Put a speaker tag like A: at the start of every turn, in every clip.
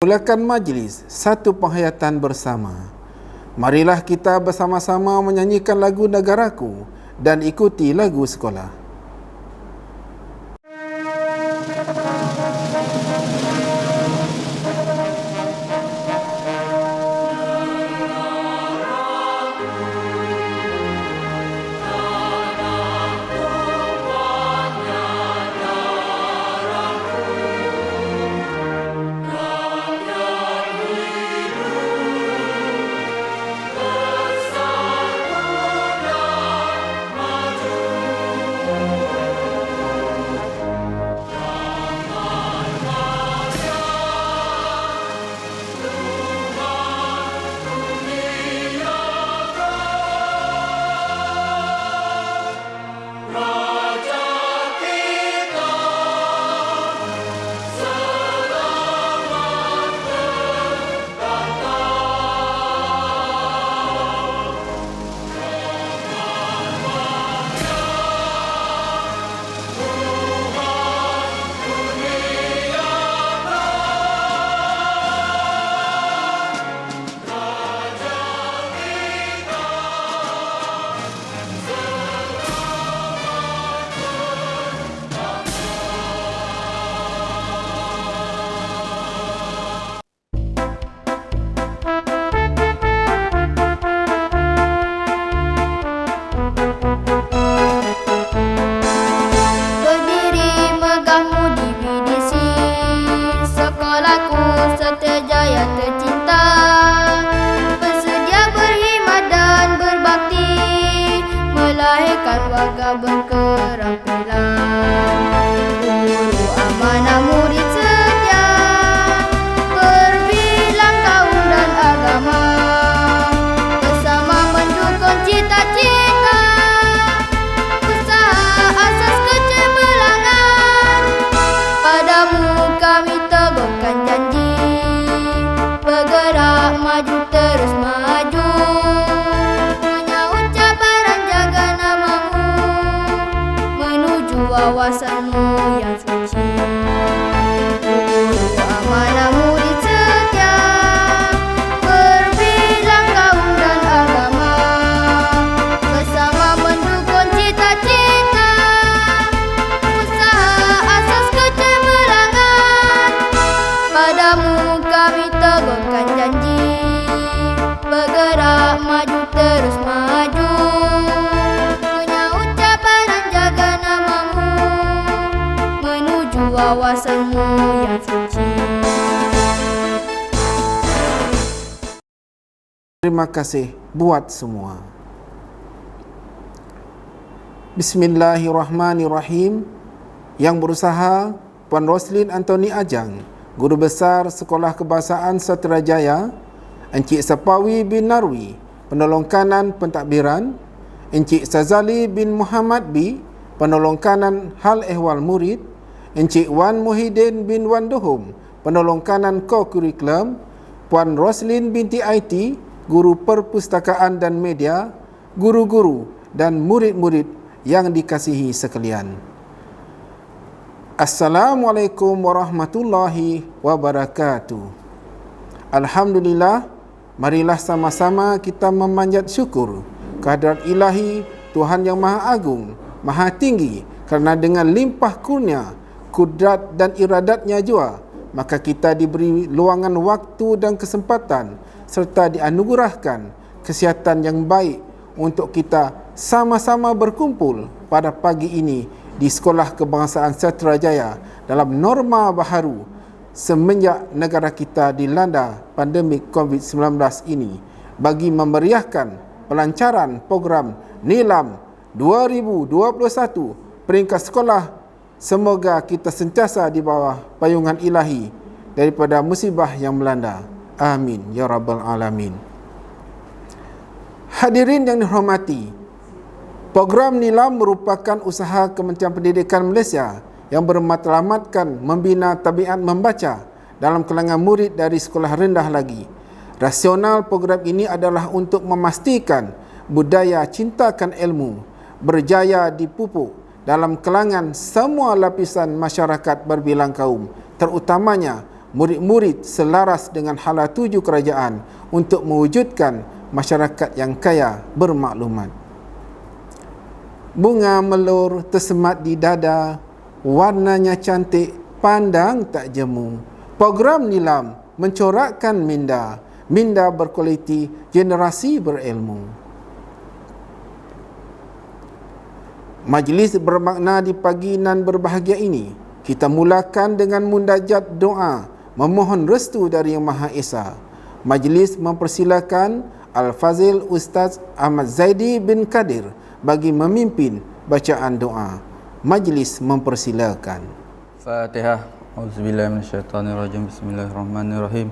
A: Mulakan majlis satu penghayatan bersama. Marilah kita bersama-sama menyanyikan lagu Negaraku dan ikuti lagu sekolah.
B: Warga berkerampilan, guru amanah murid setia, berbilang kaum dan agama, bersama mendukung cita-cita, usaha asas kecemerlangan. Padamu kami teguhkan janji, bergerak maju terus maju. Wawasanmu yang suci, guru amanah murid setia, berbilang kaum dan agama, bersama mendukung cita-cita, usaha asas kecemerlangan. Padamu kami teguhkan janji, bergerak maju terus maju. Wawasanmu yang suci.
A: Terima kasih buat semua. Bismillahirrahmanirrahim. Yang berusaha Puan Roslin Antoni Ajang, Guru Besar Sekolah Kebahasaan Satrajaya, Encik Sapawi bin Narwi, Penolong Kanan Pentadbiran, Encik Sazali bin Muhammad B, Penolong Kanan Hal Ehwal Murid, Encik Wan Muhyiddin bin Wan Dohum, Penolong Kanan Co-Kurikulum, Puan Roslin binti IT, Guru Perpustakaan dan Media, guru-guru dan murid-murid yang dikasihi sekalian. Assalamualaikum warahmatullahi wabarakatuh. Alhamdulillah, marilah sama-sama kita memanjat syukur kehadrat Ilahi Tuhan yang Maha Agung, Maha Tinggi, kerana dengan limpah kurnia, kudrat dan iradatnya jua, maka kita diberi luangan waktu dan kesempatan serta dianugerahkan kesihatan yang baik untuk kita sama-sama berkumpul pada pagi ini di Sekolah Kebangsaan Satrajaya dalam norma baharu semenjak negara kita dilanda pandemik COVID-19 ini, bagi memeriahkan pelancaran program Nilam 2021 peringkat sekolah. Semoga kita sentiasa di bawah payungan ilahi daripada musibah yang melanda. Amin ya rabbal alamin. Hadirin yang dihormati, program Nilam merupakan usaha Kementerian Pendidikan Malaysia yang bermatlamatkan membina tabiat membaca dalam kalangan murid dari sekolah rendah lagi. Rasional program ini adalah untuk memastikan budaya cintakan ilmu berjaya dipupuk dalam kalangan semua lapisan masyarakat berbilang kaum, terutamanya murid-murid selaras dengan hala tuju kerajaan untuk mewujudkan masyarakat yang kaya bermaklumat. Bunga melur tersemat di dada, warnanya cantik, pandang tak jemu. Program Nilam mencorakkan minda berkualiti, generasi berilmu. Majlis bermakna di pagi nan berbahagia ini, kita mulakan dengan munajat doa, memohon restu dari Yang Maha Esa. Majlis mempersilakan Al-Fazil Ustaz Ahmad Zaidi bin Kadir bagi memimpin bacaan doa. Majlis mempersilakan.
C: Fatihah. Auzubillahi minasyaitonirrajim. Bismillahirrahmanirrahim.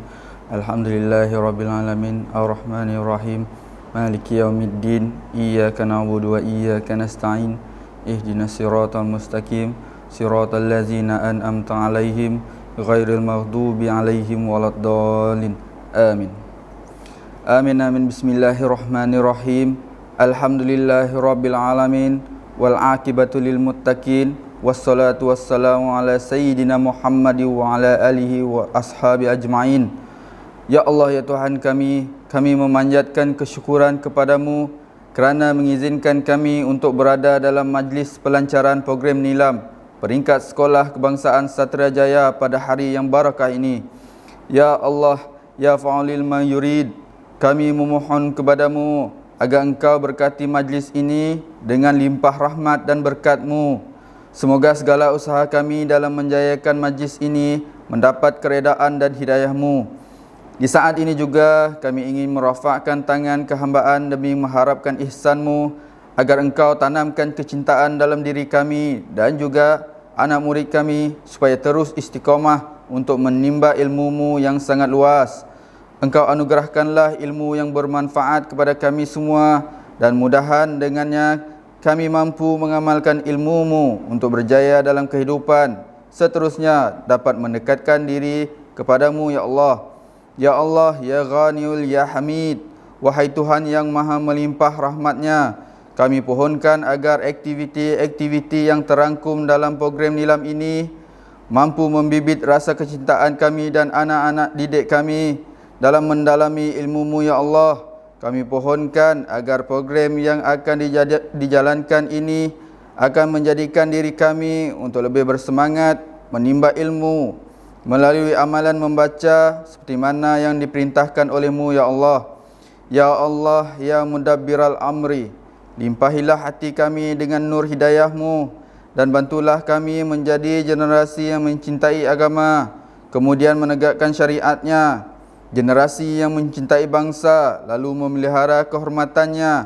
C: Alhamdulillahirabbil alamin. Arrahmanirrahim. Maliki yaumiddin. Iyyaka na'budu wa iyyaka nasta'in. Ihdinas siratal mustaqim. Siratal ladzina an'amta 'alaihim ghairil maghdubi 'alaihim waladdallin. Amin. Amin amin. Bismillahirrahmanirrahim. Alhamdulillahirabbil alamin wal 'aqibatu lil muttaqin. Wassalatu wassalamu ala sayyidina Muhammad wa ala alihi wa ashabi ajma'in. Ya Allah, ya Tuhan kami memanjatkan kesyukuran kepadamu kerana mengizinkan kami untuk berada dalam majlis pelancaran program Nilam peringkat Sekolah Kebangsaan Satria Jaya pada hari yang barakah ini. Ya Allah, ya fa'alil ma yurid, kami memohon kepadamu agar Engkau berkati majlis ini dengan limpah rahmat dan berkat-Mu. Semoga segala usaha kami dalam menjayakan majlis ini mendapat keredaan dan hidayah-Mu. Di saat ini juga kami ingin merafakkan tangan kehambaan demi mengharapkan ihsan-Mu agar Engkau tanamkan kecintaan dalam diri kami dan juga anak murid kami supaya terus istiqamah untuk menimba ilmu-Mu yang sangat luas. Engkau anugerahkanlah ilmu yang bermanfaat kepada kami semua dan mudahan dengannya kami mampu mengamalkan ilmu-Mu untuk berjaya dalam kehidupan. Seterusnya dapat mendekatkan diri kepadamu, ya Allah. Ya Allah, ya Ghaniul, ya Hamid. Wahai Tuhan yang maha melimpah rahmatnya, kami pohonkan agar aktiviti-aktiviti yang terangkum dalam program Nilam ini mampu membibit rasa kecintaan kami dan anak-anak didik kami dalam mendalami ilmu-Mu, ya Allah. Kami pohonkan agar program yang akan dijalankan ini akan menjadikan diri kami untuk lebih bersemangat menimba ilmu melalui amalan membaca seperti mana yang diperintahkan oleh-Mu, ya Allah. Ya Allah, ya Mudabbiral Amri, limpahilah hati kami dengan nur hidayah-Mu dan bantulah kami menjadi generasi yang mencintai agama, kemudian menegakkan syariat-Nya. Generasi yang mencintai bangsa lalu memelihara kehormatannya.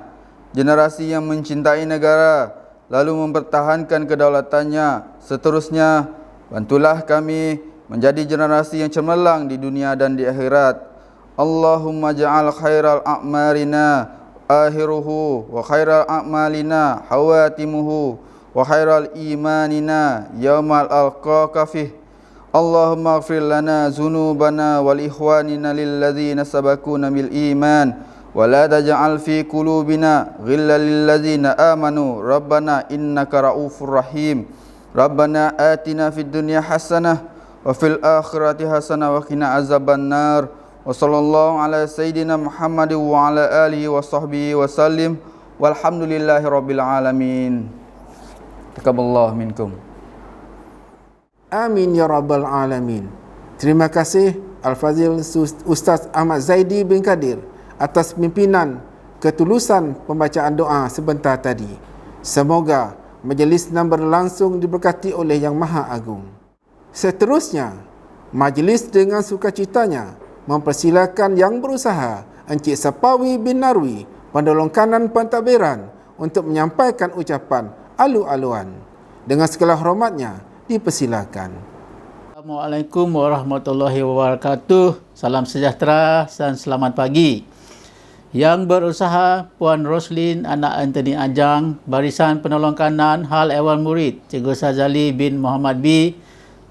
C: Generasi yang mencintai negara lalu mempertahankan kedaulatannya. Seterusnya, bantulah kami menjadi generasi yang cemerlang di dunia dan di akhirat. Allahumma ja'al khairal a'marina akhiruhu wa khairal a'malina hawatimuhu wa khairal imanina yaumal alqaka fih. Allahumma ighfir lana zunubana wal ikhwanina lilladzina sabaquna bil iman wa la taj'al fi qulubina ghillan lil ladzina amanu rabbana innaka raufur rahim. Rabbana atina fid dunya hasanah wa fil akhirati hasanah wa qina azabannar. Wa sallallahu ala sayyidina Muhammad wa ala alihi wa sahbihi wa sallim walhamdulillahi rabbil alamin. Taqabbalallahu minkum.
A: Amin ya rabbal alamin. Terima kasih Al-Fazil Ustaz Ahmad Zaidi bin Kadir atas pimpinan ketulusan pembacaan doa sebentar tadi. Semoga majlis nan berlangsung diberkati oleh Yang Maha Agung. Seterusnya, majlis dengan sukacitanya mempersilakan yang berusaha Encik Sapawi bin Narwi, Pendolong Kanan Pentadbiran, untuk menyampaikan ucapan alu-aluan. Dengan segala hormatnya, dipersilakan.
D: Assalamualaikum warahmatullahi wabarakatuh. Salam sejahtera dan selamat pagi. Yang berusaha Puan Roslin anak Anthony Ajang, Barisan Penolong Kanan Hal Ehwal Murid Cikgu Sazali bin Muhammad B,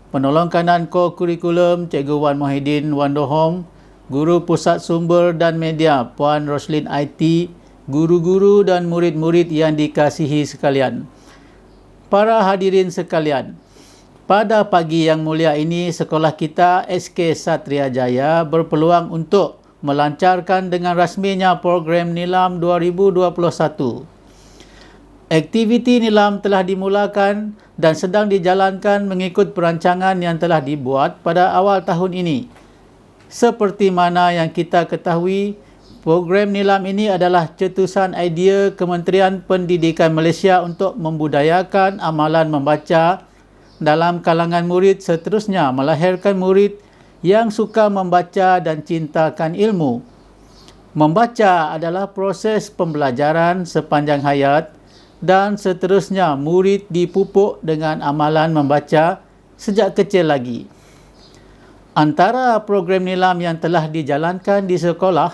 D: Penolong Kanan Co-Kurikulum Cikgu Wan Muhyiddin Wan Dohong, Guru Pusat Sumber dan Media Puan Roslin IT, guru-guru dan murid-murid yang dikasihi sekalian. Para hadirin sekalian, Pada pagi yang mulia ini, sekolah kita SK Satria Jaya berpeluang untuk melancarkan dengan rasminya program Nilam 2021. Aktiviti Nilam telah dimulakan dan sedang dijalankan mengikut perancangan yang telah dibuat pada awal tahun ini. Seperti mana yang kita ketahui, program Nilam ini adalah cetusan idea Kementerian Pendidikan Malaysia untuk membudayakan amalan membaca dalam kalangan murid, seterusnya melahirkan murid yang suka membaca dan cintakan ilmu. Membaca adalah proses pembelajaran sepanjang hayat dan seterusnya murid dipupuk dengan amalan membaca sejak kecil lagi. Antara program Nilam yang telah dijalankan di sekolah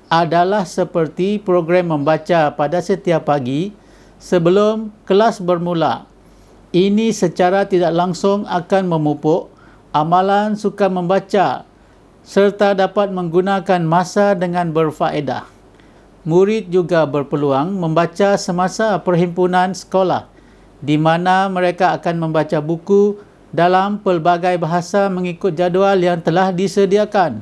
D: adalah seperti program membaca pada setiap pagi sebelum kelas bermula. Ini secara tidak langsung akan memupuk amalan suka membaca serta dapat menggunakan masa dengan berfaedah. Murid juga berpeluang membaca semasa perhimpunan sekolah, di mana mereka akan membaca buku dalam pelbagai bahasa mengikut jadual yang telah disediakan.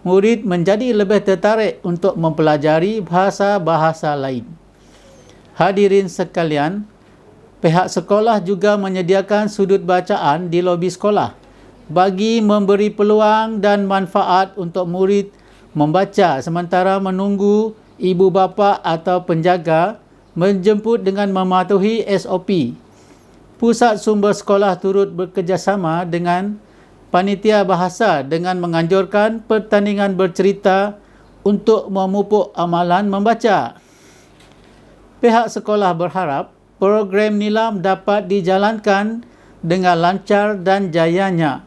D: Murid menjadi lebih tertarik untuk mempelajari bahasa-bahasa lain. Hadirin sekalian, pihak sekolah juga menyediakan sudut bacaan di lobi sekolah bagi memberi peluang dan manfaat untuk murid membaca sementara menunggu ibu bapa atau penjaga menjemput dengan mematuhi SOP. Pusat sumber sekolah turut bekerjasama dengan panitia bahasa dengan menganjurkan pertandingan bercerita untuk memupuk amalan membaca. Pihak sekolah berharap program Nilam dapat dijalankan dengan lancar dan jayanya.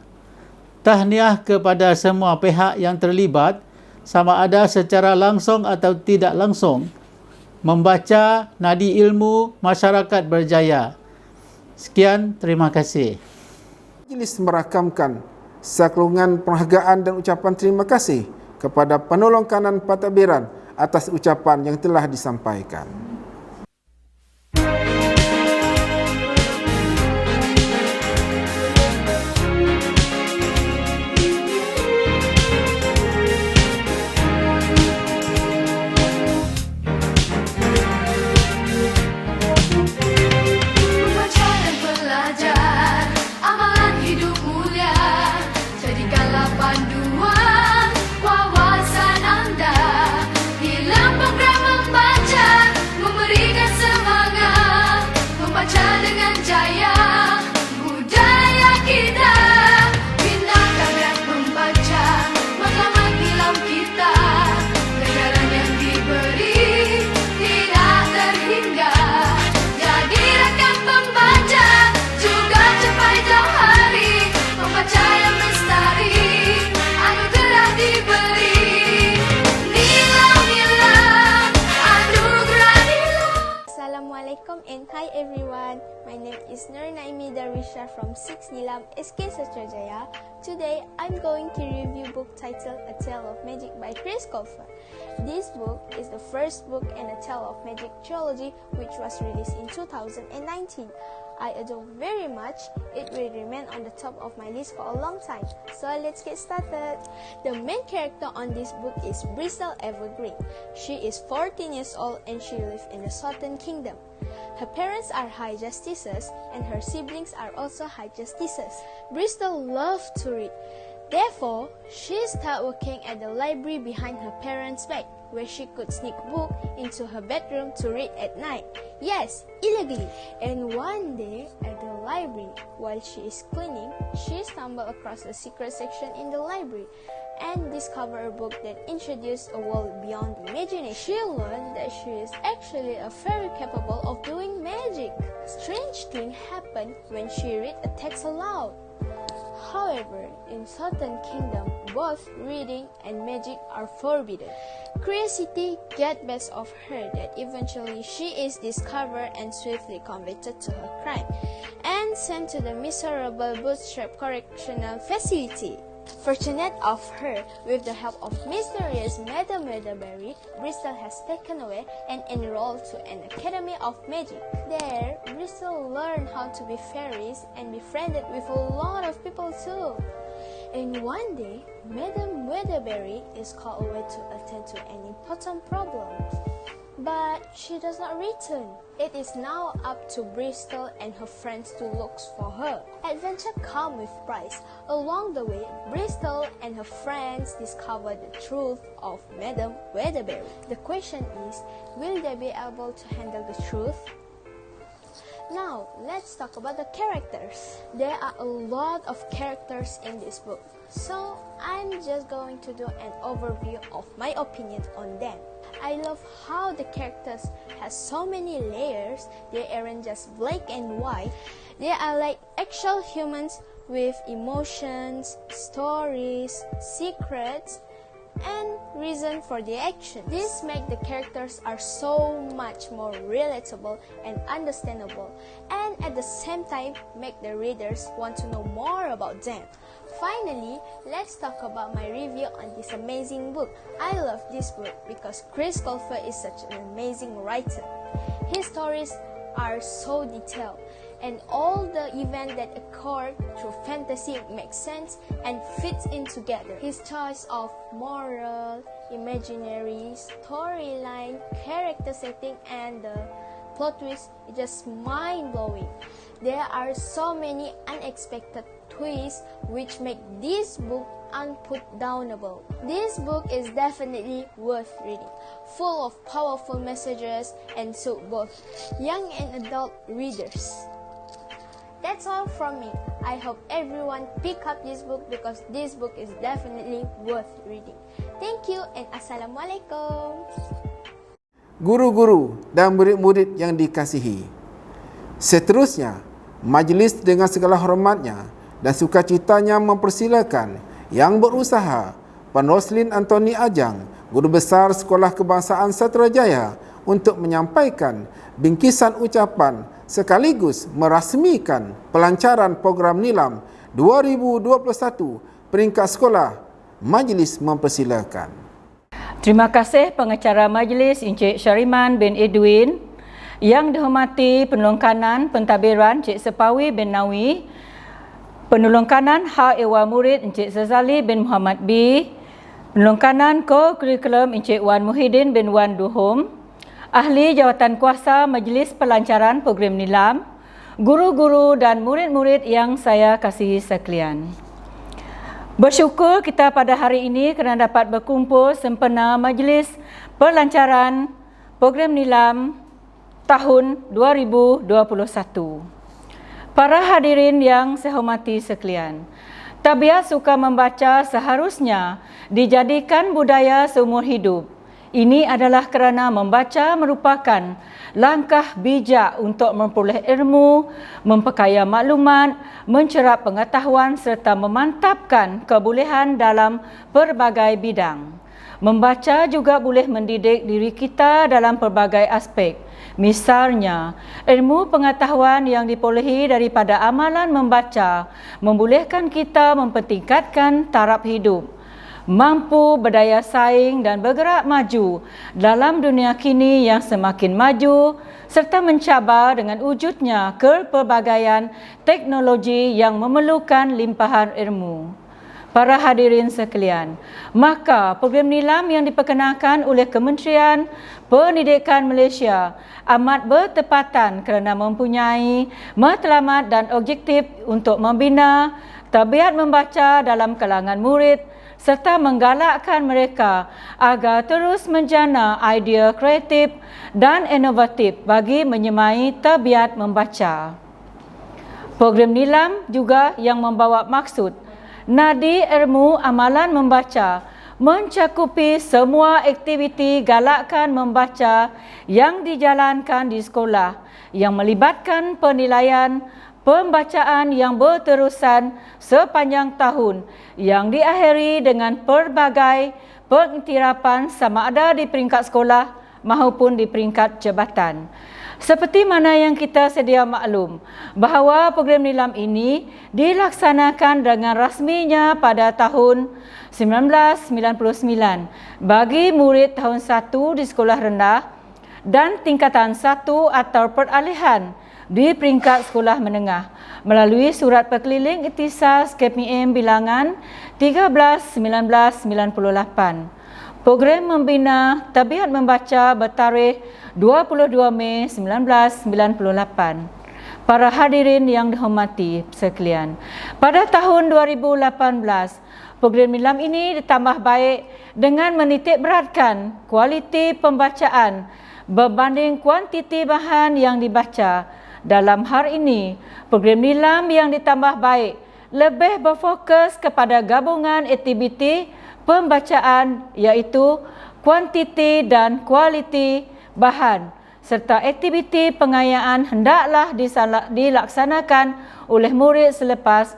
D: Tahniah kepada semua pihak yang terlibat, sama ada secara langsung atau tidak langsung. Membaca nadi ilmu masyarakat berjaya. Sekian, terima kasih.
A: Majlis merakamkan saklungan penghargaan dan ucapan terima kasih kepada penolong kanan pentadbiran atas ucapan yang telah disampaikan.
E: And hi everyone, my name is Nur Naimi Darwisha from 6 Nilam SK Satria Jaya. Today I'm going to review book titled A Tale of Magic by Chris Colfer. This book is the first book in a Tale of Magic trilogy which was released in 2019. I adore very much, it will remain on the top of my list for a long time. So let's get started. The main character on this book is Bristol Evergreen. She is 14 years old and she lives in the Southern Kingdom. Her parents are high justices and her siblings are also high justices. Bristol loves to read. Therefore, she started working at the library behind her parents' back, where she could sneak books into her bedroom to read at night. Yes, illegally. And one day, at the library, while she is cleaning, she stumbled across a secret section in the library and discovered a book that introduced a world beyond imagination. She learned that she is actually a fairy capable of doing magic. Strange things happen when she read a text aloud. However, in Southern Kingdom, both reading and magic are forbidden. Curiosity gets best of her that eventually she is discovered and swiftly convicted to her crime and sent to the miserable bootstrap correctional facility. Fortunate of her, with the help of mysterious Madame Weatherberry, Bristol has taken away and enrolled to an academy of magic. There, Bristol learned how to be fairies and befriended with a lot of people too. And one day, Madame Weatherberry is called away to attend to an important problem. But she does not return. It is now up to Bristol and her friends to look for her. Adventure comes with prize. Along the way, Bristol and her friends discover the truth of Madame Weatherberry. The question is, will they be able to handle the truth? Now, let's talk about the characters. There are a lot of characters in this book. So, I'm just going to do an overview of my opinion on them. I love how the characters have so many layers. They aren't just black and white. They are like actual humans with emotions, stories, secrets, and reason for the action. This makes the characters are so much more relatable and understandable, and at the same time make the readers want to know more about them. Finally, let's talk about my review on this amazing book. I love this book because Chris Colfer is such an amazing writer. His stories are so detailed, and all the events that occur through fantasy make sense and fits in together. His choice of moral, imaginary, storyline, character setting, and the plot twist is just mind-blowing. There are so many unexpected twists which make this book unputdownable. This book is definitely worth reading, full of powerful messages and suit both young and adult readers. That's all from me. I hope everyone pick up this book because this book is definitely worth reading. Thank you and Assalamualaikum.
A: Guru-guru dan murid-murid yang dikasihi, seterusnya, majlis dengan segala hormatnya dan sukacitanya mempersilakan Yang Berusaha Puan Roslin Antoni Ajang, Guru Besar Sekolah Kebangsaan Satrajaya, untuk menyampaikan bingkisan ucapan sekaligus merasmikan pelancaran program Nilam 2021 peringkat sekolah. Majlis mempersilakan.
F: Terima kasih pengacara majlis Encik Syariman bin Edwin, yang dihormati penolong kanan pentadbiran Encik Sepawi bin Nawi, penolong kanan Hak Ehwal Murid Encik Zazali bin Muhammad B, penolong kanan Co-Kurikulum Encik Wan Muhyiddin bin Wan Duhum, ahli jawatan kuasa majlis pelancaran program Nilam, guru-guru dan murid-murid yang saya kasihi sekalian. Bersyukur kita pada hari ini kerana dapat berkumpul sempena majlis pelancaran program Nilam tahun 2021. Para hadirin yang saya hormati sekalian, tabiat suka membaca seharusnya dijadikan budaya seumur hidup. Ini adalah kerana membaca merupakan langkah bijak untuk memperoleh ilmu, memperkaya maklumat, mencerap pengetahuan serta memantapkan kebolehan dalam pelbagai bidang. Membaca juga boleh mendidik diri kita dalam pelbagai aspek. Misalnya, ilmu pengetahuan yang diperolehi daripada amalan membaca membolehkan kita mempertingkatkan taraf hidup, mampu berdaya saing dan bergerak maju dalam dunia kini yang semakin maju serta mencabar dengan wujudnya kepelbagaian teknologi yang memerlukan limpahan ilmu. Para hadirin sekalian, maka program Nilam yang diperkenalkan oleh Kementerian Pendidikan Malaysia amat bertepatan kerana mempunyai matlamat dan objektif untuk membina tabiat membaca dalam kalangan murid serta menggalakkan mereka agar terus menjana idea kreatif dan inovatif bagi menyemai tabiat membaca. Program Nilam juga yang membawa maksud nadi ilmu amalan membaca mencakupi semua aktiviti galakkan membaca yang dijalankan di sekolah yang melibatkan penilaian pembacaan yang berterusan sepanjang tahun yang diakhiri dengan pelbagai pengiktirafan sama ada di peringkat sekolah maupun di peringkat jabatan. Seperti mana yang kita sedia maklum bahawa program nilam ini dilaksanakan dengan rasminya pada tahun 1999 bagi murid tahun 1 di sekolah rendah dan tingkatan 1 atau peralihan di peringkat sekolah menengah melalui surat perkeliling ikhtisas KPM bilangan 13/1998. Program membina tabiat membaca bertarikh 22 Mei 1998. Para hadirin yang dihormati sekalian, pada tahun 2018, program nilam ini ditambah baik dengan menitik beratkan kualiti pembacaan berbanding kuantiti bahan yang dibaca. Dalam hal ini, program nilam yang ditambah baik lebih berfokus kepada gabungan aktiviti pembacaan iaitu kuantiti dan kualiti bahan serta aktiviti pengayaan hendaklah dilaksanakan oleh murid selepas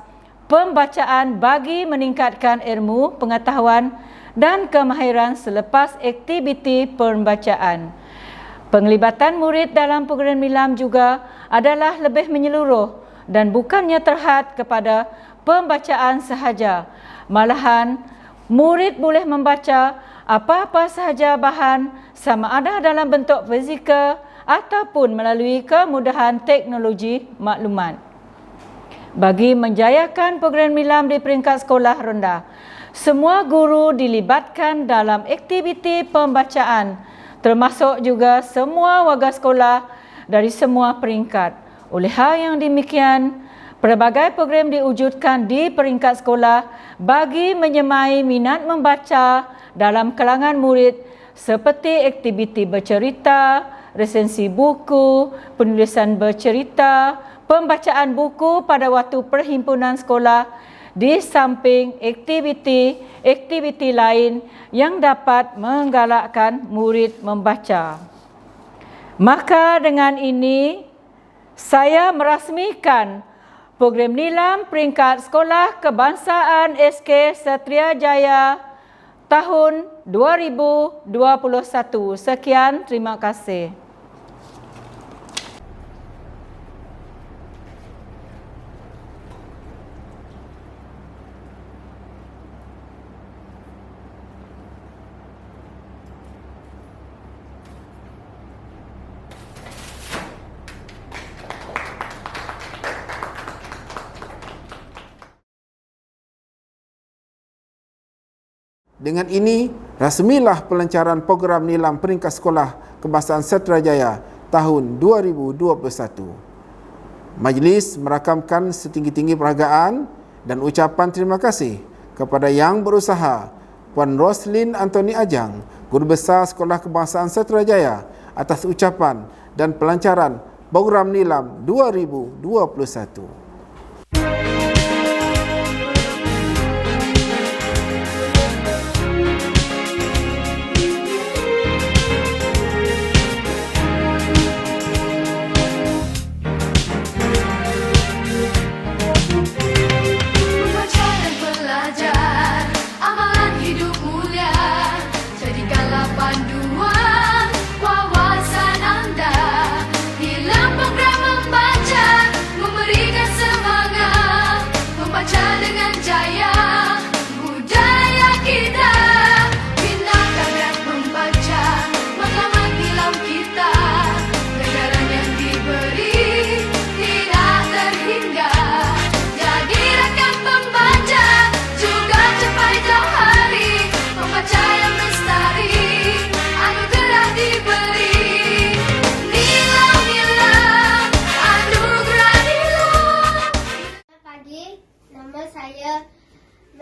F: pembacaan bagi meningkatkan ilmu, pengetahuan dan kemahiran selepas aktiviti pembacaan. Penglibatan murid dalam program nilam juga adalah lebih menyeluruh dan bukannya terhad kepada pembacaan sahaja. Malahan, murid boleh membaca apa-apa sahaja bahan sama ada dalam bentuk fizikal ataupun melalui kemudahan teknologi maklumat. Bagi menjayakan program nilam di peringkat sekolah rendah, semua guru dilibatkan dalam aktiviti pembacaan termasuk juga semua warga sekolah dari semua peringkat. Oleh hal yang demikian, pelbagai program diwujudkan di peringkat sekolah bagi menyemai minat membaca dalam kalangan murid seperti aktiviti bercerita, resensi buku, penulisan bercerita, pembacaan buku pada waktu perhimpunan sekolah di samping aktiviti lain yang dapat menggalakkan murid membaca. Maka dengan ini, saya merasmikan program nilam peringkat sekolah kebangsaan SK Setriajaya tahun 2021. Sekian, terima kasih.
A: Dengan ini, rasmilah pelancaran program nilam peringkat sekolah kebangsaan Setriajaya tahun 2021. Majlis merakamkan setinggi-tinggi penghargaan dan ucapan terima kasih kepada yang berusaha Puan Roslin Antoni Ajang, Guru Besar Sekolah Kebangsaan Setriajaya atas ucapan dan pelancaran program nilam 2021.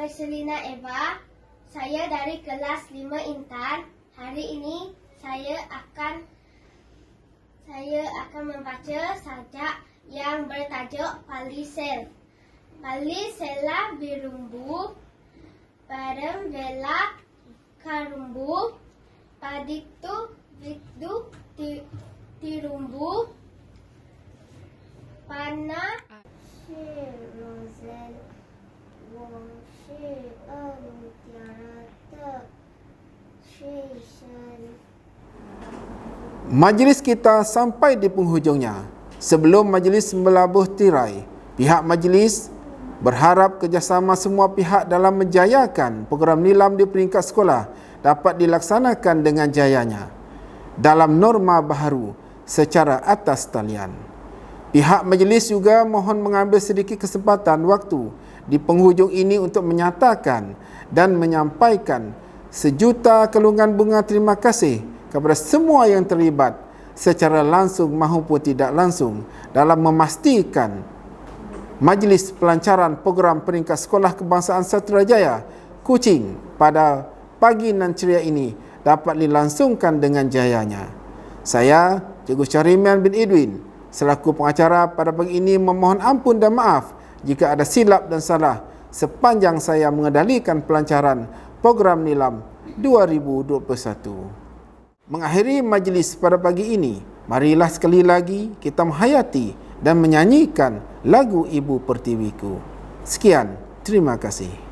G: Marcelina Eva, saya dari kelas 5 Intan. Hari ini saya akan membaca sajak yang bertajuk Palisel. Palisela birumbu, bareng vela karumbu, paditu vikdu tirumbu, pana Rosel 我是恶鲁家的学生。
A: Majlis kita sampai di penghujungnya. Sebelum majlis melabuh tirai, pihak majlis berharap kerjasama semua pihak dalam menjayakan program nilam di peringkat sekolah dapat dilaksanakan dengan jayanya dalam norma baharu secara atas talian. Pihak majlis juga mohon mengambil sedikit kesempatan waktu di penghujung ini untuk menyatakan dan menyampaikan sejuta kelungan bunga terima kasih kepada semua yang terlibat secara langsung maupun tidak langsung dalam memastikan Majlis Pelancaran Program Peringkat Sekolah Kebangsaan Satrajaya Kuching pada pagi nan ceria ini dapat dilangsungkan dengan jayanya. Saya, Cikgu Syahriman bin Edwin, selaku pengacara pada pagi ini memohon ampun dan maaf jika ada silap dan salah sepanjang saya mengendalikan pelancaran program nilam 2021. Mengakhiri majlis pada pagi ini, marilah sekali lagi kita menghayati dan menyanyikan lagu Ibu Pertiwiku. Sekian, terima kasih.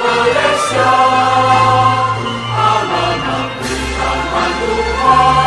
H: Malaysia, amanah berikan bantuan.